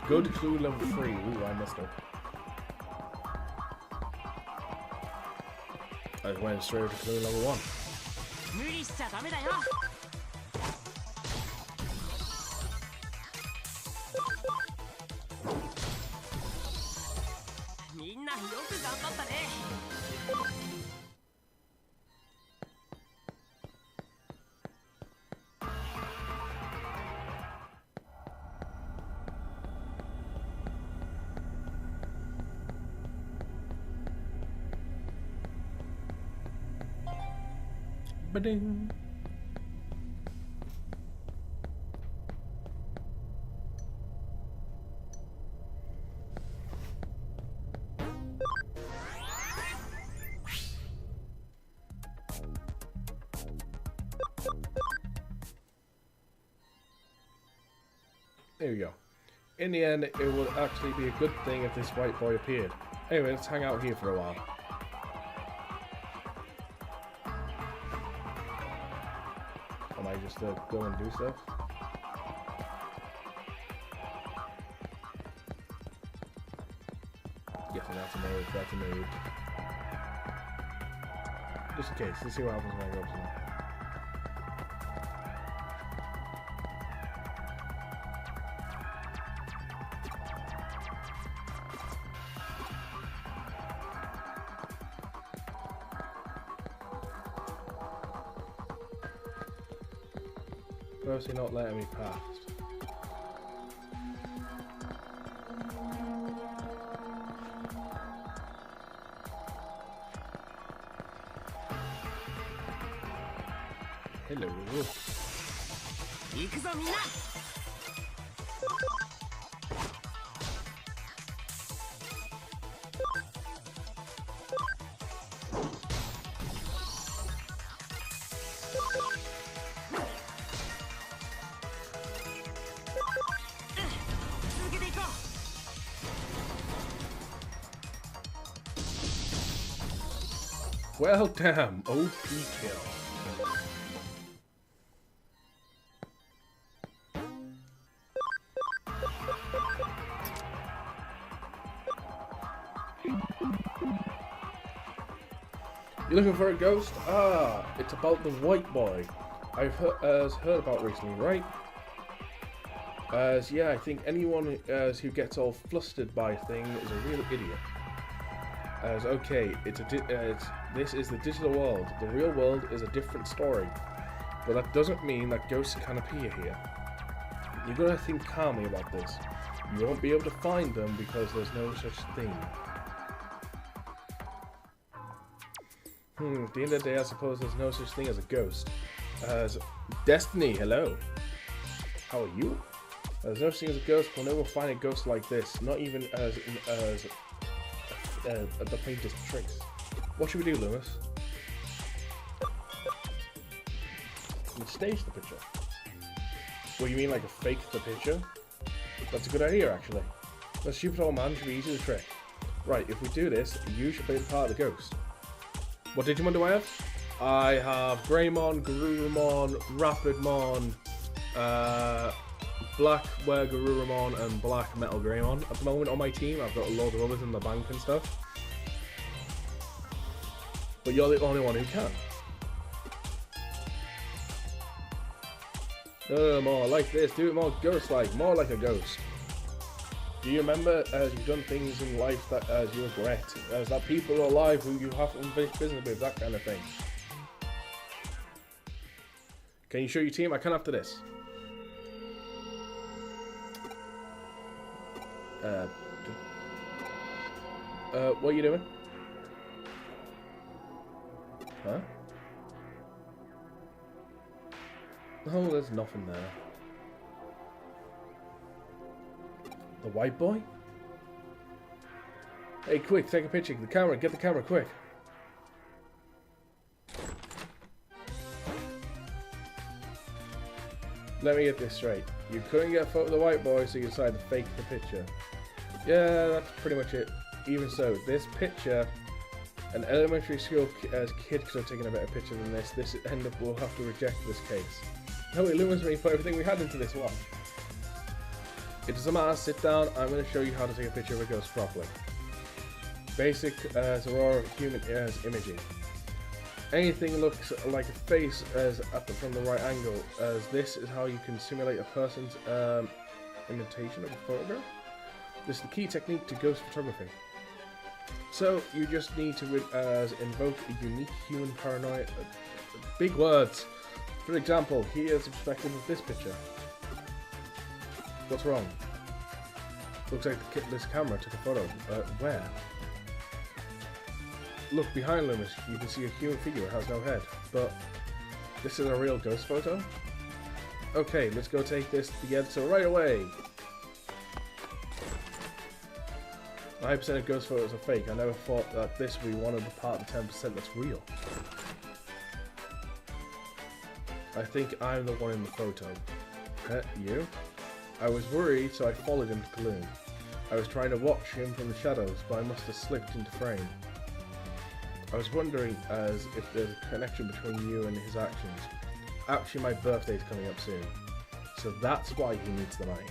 Go to clue level 3. Ooh, I messed up. I went straight to clue level 1. 無理しちゃダメだよ。みんなよく頑張ったね。Ba-ding. There we go. In the end, it would actually be a good thing if this white boy appeared. Anyway, let's hang out here for a while. Am I just go and do stuff? Yes, that's a move, that's a move. Just in case, let's see what happens when I go up to them. Mostly not letting me past. Hello. 行くぞみんな。Well, damn, OP kill. You looking for a ghost? Ah, it's about the white boy I've heard about recently, right? Yeah, I think anyone who gets all flustered by a thing is a real idiot. Okay, this is the digital world. The real world is a different story. But that doesn't mean that ghosts can appear here. You're gonna think calmly about this. You won't be able to find them because there's no such thing. At the end of the day, I suppose there's no such thing as a ghost. Destiny, hello. How are you? There's no such thing as a ghost. We'll never find a ghost like this. Not even as the faintest trace. What should we do, Lumus? We stage the picture. What do you mean, like a fake the picture? That's a good idea, actually. The stupid old man should be easy to trick. Right, if we do this, you should be the part of the ghost. What Digimon do I have? I have Greymon, Garurumon, Rapidmon, Black Garurumon, and Black Metal Greymon. At the moment on my team, I've got a load of others in the bank and stuff. But you're the only one who can. More like this. Do it more ghost-like. More like a ghost. Do you remember as you've done things in life that as you regret? As that people are alive who you have unfinished business with, that kind of thing. Can you show your team? I can after this. What are you doing? Huh? Oh, there's nothing there. The white boy? Hey, quick, take a picture. The camera, get the camera, quick. Let me get this straight. You couldn't get a photo of the white boy, so you decided to fake the picture. Yeah, that's pretty much it. Even so, this picture, an elementary school kid could have taken a better picture than this. This end up, we'll have to reject this case. No, Lumus, we put everything we had into this one. It doesn't matter, sit down, I'm going to show you how to take a picture of a ghost properly. Basic Aurora human imaging. Anything looks like a face from the right angle, as this is how you can simulate a person's imitation of a photograph. This is the key technique to ghost photography. So you just need to invoke a unique human paranoia. Big words. For example, here's the perspective of this picture. What's wrong? Looks like this camera took a photo. Where? Look behind Lumus, you can see a human figure that has no head. But this is a real ghost photo? Okay, let's go take this to the editor right away. 9% of ghost photos are fake. I never thought that this would be one of the part of the 10% that's real. I think I'm the one in the photo. You? I was worried, so I followed him to gloom. I was trying to watch him from the shadows, but I must have slipped into frame. I was wondering if there's a connection between you and his actions. Actually, my birthday's coming up soon. So that's why he needs the money.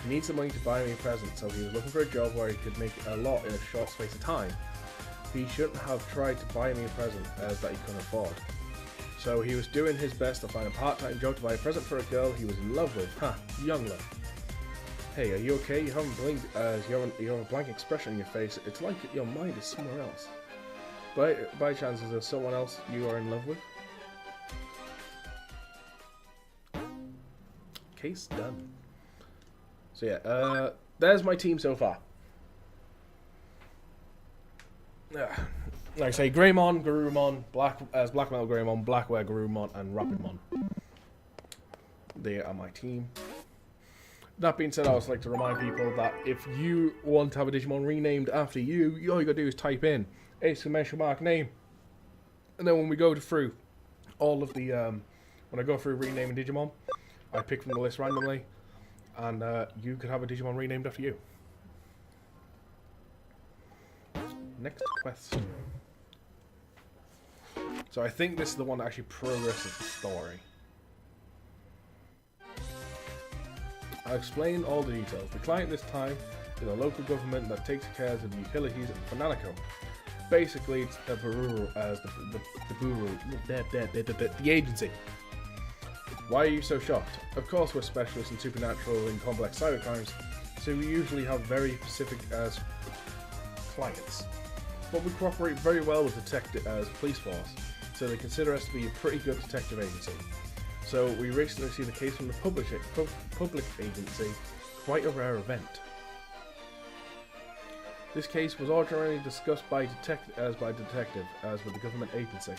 He needs the money to buy me a present, so he was looking for a job where he could make a lot in a short space of time. He shouldn't have tried to buy me a present that he couldn't afford. So he was doing his best to find a part-time job to buy a present for a girl he was in love with. Ha! Young love. Hey, are you okay? You haven't blinked, you have a blank expression on your face. It's like your mind is somewhere else. By chance, is there someone else you are in love with? Case done. So yeah, there's my team so far. Like I say, Greymon, Garurumon, Black Metal Greymon, Blackware Garurumon, and Rapidmon. They are my team. That being said, I would like to remind people that if you want to have a Digimon renamed after you, all you gotta do is type in exclamation mark name, and then when we go through all of the when I go through renaming Digimon, I pick from the list randomly, and you could have a Digimon renamed after you. Next question. So I think this is the one that actually progresses the story. I'll explain all the details. The client this time is a local government that takes care of the utilities for Nanako. Basically, it's the Bururu as the agency. Why are you so shocked? Of course we're specialists in supernatural and complex cybercrimes, so we usually have very specific clients. But we cooperate very well with the police force, so they consider us to be a pretty good detective agency. So we recently received a case from the public agency, quite a rare event. This case was originally discussed by detective with the government agency.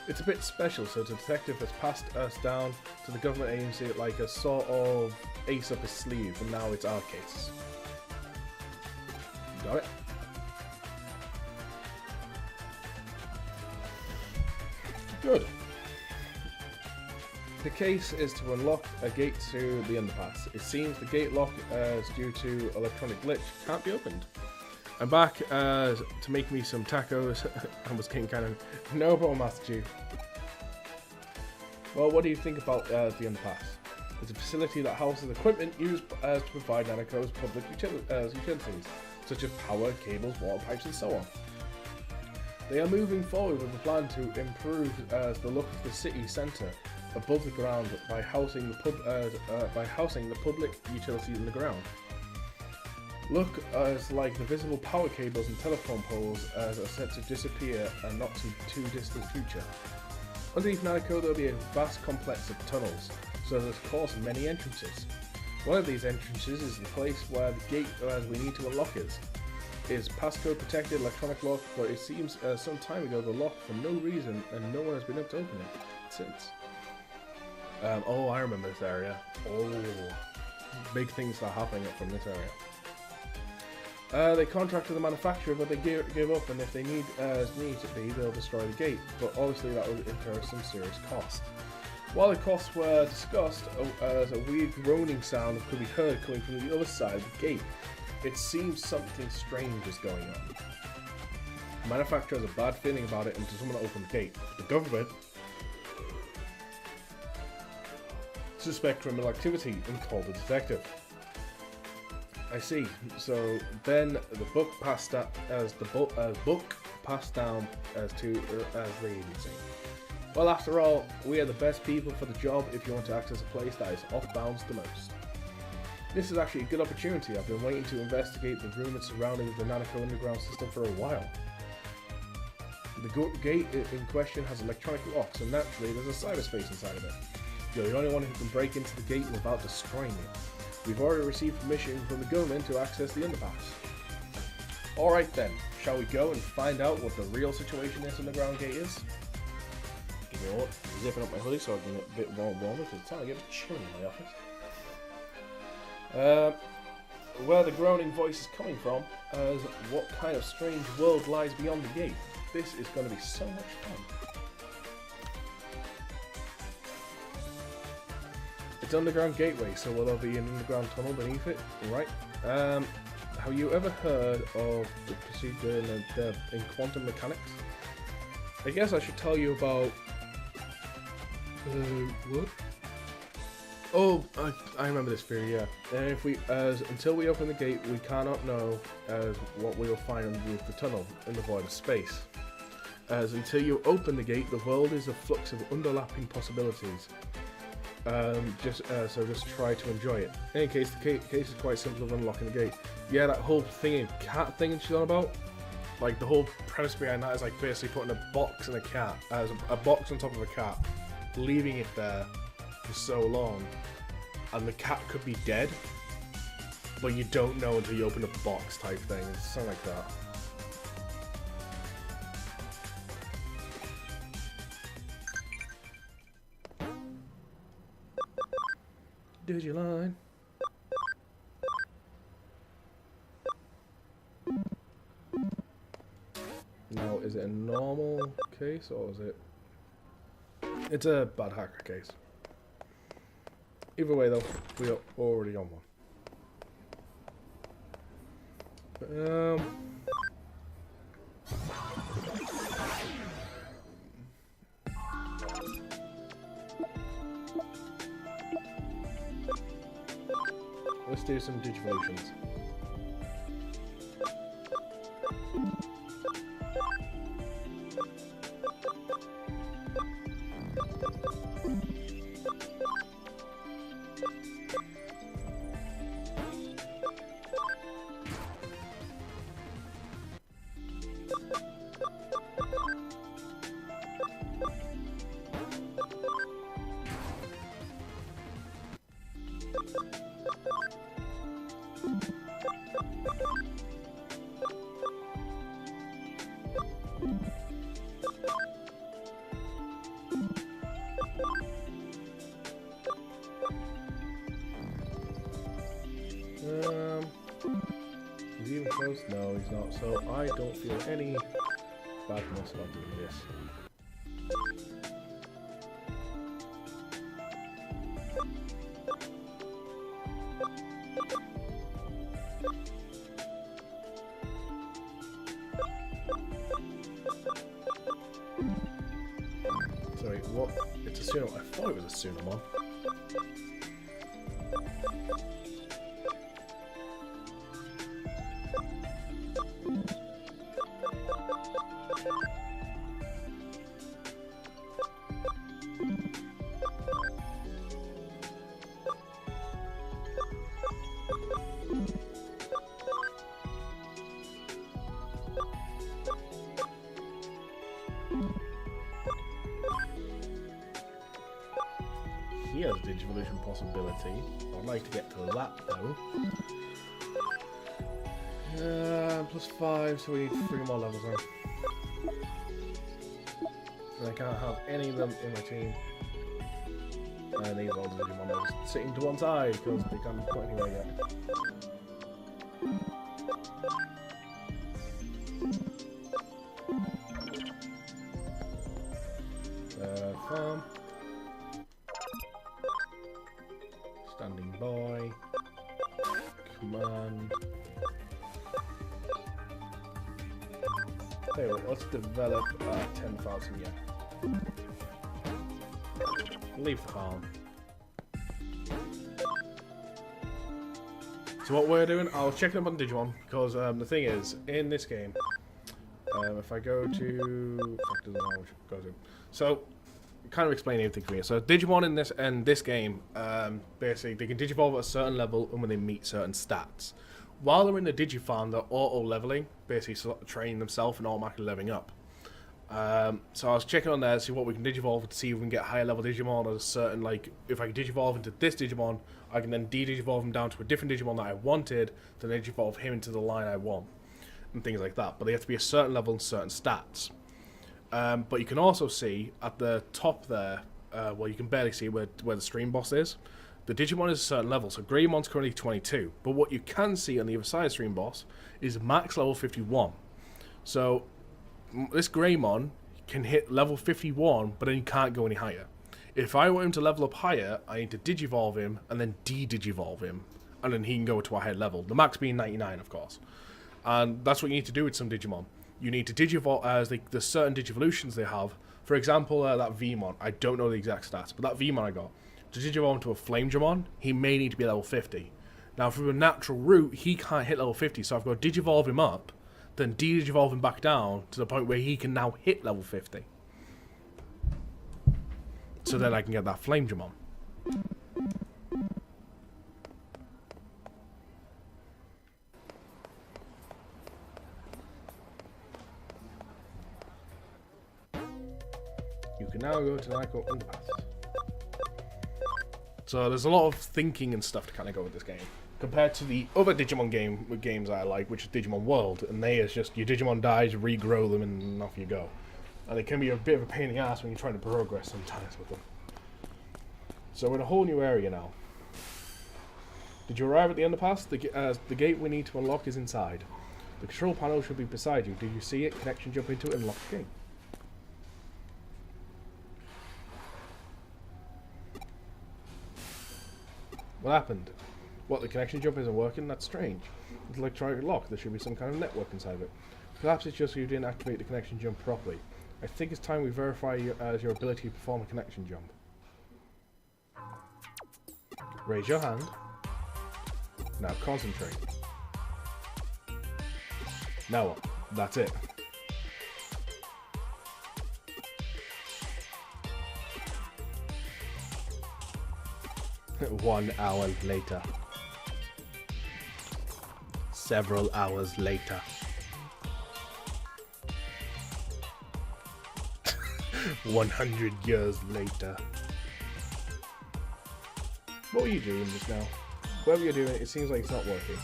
It's a bit special, so the detective has passed us down to the government agency like a sort of ace up his sleeve, and now it's our case. Got it? Good. The case is to unlock a gate to the underpass. It seems the gate lock, due to electronic glitch, can't be opened. I'm back to make me some tacos. I was getting kind of no problem, Master Chief. Well, what do you think about the underpass? It's a facility that houses equipment used to provide Nanako's public utilities, such as power, cables, water pipes, and so on. They are moving forward with a plan to improve the look of the city centre above the ground by housing the public utilities in the ground. Look like the visible power cables and telephone poles are set to disappear and not too distant future. Underneath Nanako there will be a vast complex of tunnels, so there's of course many entrances. One of these entrances is the place where the gate we need to unlock is. It is passcode protected electronic lock, but it seems some time ago the lock for no reason and no one has been able to open it since. Oh, I remember this area. Oh, big things are happening up from this area. They contracted the manufacturer, but they gave up, and if they need to be, they'll destroy the gate. But obviously that will incur some serious cost. While the costs were discussed, as a weird groaning sound could be heard coming from the other side of the gate. It seems something strange is going on. The manufacturer has a bad feeling about it until someone opens the gate. The government suspect criminal activity and call the detective. I see. So then the book passed down as passed down as the agency. Well, after all, we are the best people for the job if you want to access a place that is off bounds the most. This is actually a good opportunity. I've been waiting to investigate the rumors surrounding the Nanako underground system for a while. The gate in question has electronic locks, and naturally there's a cyberspace inside of it. You're the only one who can break into the gate without destroying it. We've already received permission from the government to access the underpass. Alright then, shall we go and find out what the real situation this underground gate is? Give me a moment, I'm zipping up my hoodie so I can get a bit warmer because it's starting to get a bit chilly in my office. Where the groaning voice is coming from, as what kind of strange world lies beyond the gate. This is going to be so much fun. It's underground gateway, so will there be an underground tunnel beneath it? Right. Have you ever heard of the procedure in quantum mechanics? I guess I should tell you about... what? Oh, I remember this theory, yeah. And if we, until we open the gate, we cannot know what we will find underneath the tunnel in the void of space. As until you open the gate, the world is a flux of underlapping possibilities. Just try to enjoy it. In any case, the case is quite simple of unlocking the gate. Yeah, that whole cat thing she's on about, like the whole premise behind that is like basically putting a box and a cat, as a box on top of a cat, leaving it there for so long, and the cat could be dead, but you don't know until you open up the box type thing. It's something like that. Digiline. Now, is it a normal case or is it? It's a bad hacker case. Either way, though, we are already on one. Let's do some Digivolutions. Is he even close? No, he's not. So I don't feel any badness about doing this. Sorry, what? It's a Sunomon. I thought it was a Sunomon. He has a Digivolution possibility. I'd like to get to that though. +5, so we need 3 more levels now. And I can't have any of them in my team. And these are all the Digimon that are sitting to one side because they can't put anywhere yet. Farm. Standing by. Command. Hey, well, let's develop 10,000 yen. Leave the farm. So what we're doing, I was checking up on Digimon, because the thing is, in this game, if I go to... So, kind of explain everything for me. So Digimon in this game, basically, they can Digivolve at a certain level and when they meet certain stats. While they're in the Digifarm, they're auto-leveling, basically training themselves and automatically leveling up. So I was checking on there to see what we can Digivolve to see if we can get higher level Digimon at a certain, like, if I can Digivolve into this Digimon, I can then de-Digivolve him down to a different Digimon that I wanted, then Digivolve him into the line I want, and things like that. But they have to be a certain level and certain stats. But you can also see at the top there, well, you can barely see where the stream boss is. The Digimon is a certain level, so Greymon's currently 22. But what you can see on the other side of stream boss is max level 51. So this Greymon can hit level 51, but then he can't go any higher. If I want him to level up higher, I need to Digivolve him and then de-Digivolve him, and then he can go to a higher level. The max being 99, of course. And that's what you need to do with some Digimon. You need to Digivolve as the certain Digivolutions they have. For example, that Vmon. I don't know the exact stats, but that Vmon I got. To Digivolve into a Flamedramon, he may need to be level 50. Now, through a natural route, he can't hit level 50, so I've got to Digivolve him up, then de-Digivolve him back down to the point where he can now hit level 50. So then I can get that Flamedramon. You can now go to Nyko Underpass. So there's a lot of thinking and stuff to kind of go with this game. Compared to the other Digimon games I like, which is Digimon World, and they is just your Digimon dies, you regrow them, and off you go. And it can be a bit of a pain in the ass when you're trying to progress sometimes with them. So we're in a whole new area now. Did you arrive at the underpass? The gate we need to unlock is inside. The control panel should be beside you. Did you see it? Connection jump into it and lock the gate. What happened? What, the connection jump isn't working? That's strange. It's electronic lock. There should be some kind of network inside of it. Perhaps it's just you didn't activate the connection jump properly. I think it's time we verify your ability to perform a connection jump. Raise your hand. Now concentrate. Now what? That's it. One hour later. Several hours later. 100 years later. What were you doing just now? Whatever you're doing, it seems like it's not working.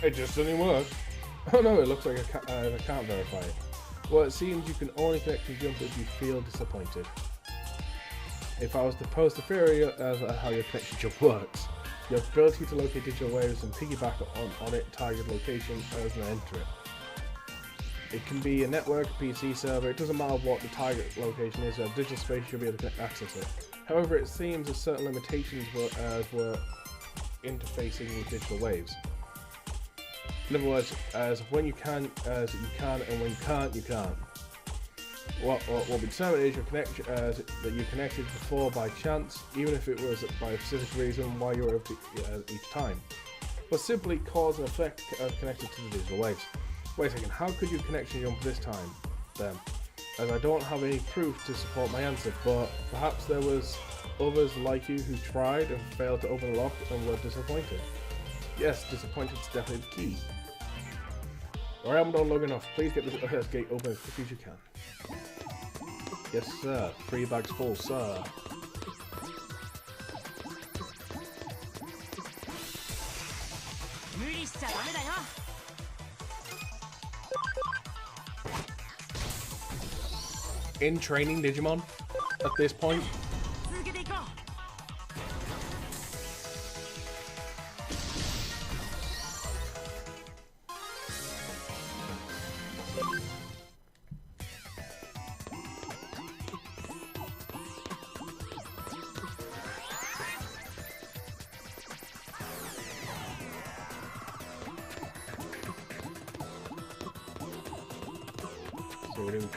It just doesn't work. Oh no, it looks like I can't verify it. Well, it seems you can only connect and jump if you feel disappointed. If I was to pose the theory as how your connection jump works, your ability to locate digital waves and piggyback on it target location as an enter it. It can be a network, PC server, it doesn't matter what the target location is, a digital space you'll be able to access it. However, it seems there's certain limitations were interfacing with digital waves. In other words, as when you can, you can, and when you can't, you can't. What will be determined is your connection that you connected before by chance, even if it was by a specific reason why you were able to each time. But simply cause and effect connected to the digital waves. Wait a second, how could you connection jump this time, then? As I don't have any proof to support my answer, but perhaps there was others like you who tried and failed to open the lock and were disappointed. Yes, disappointed is definitely the key. Alright, I'm not long enough. Please get this gate open as quickly as you can. Yes, sir. 3 bags full, sir. In training Digimon at this point. So we're doing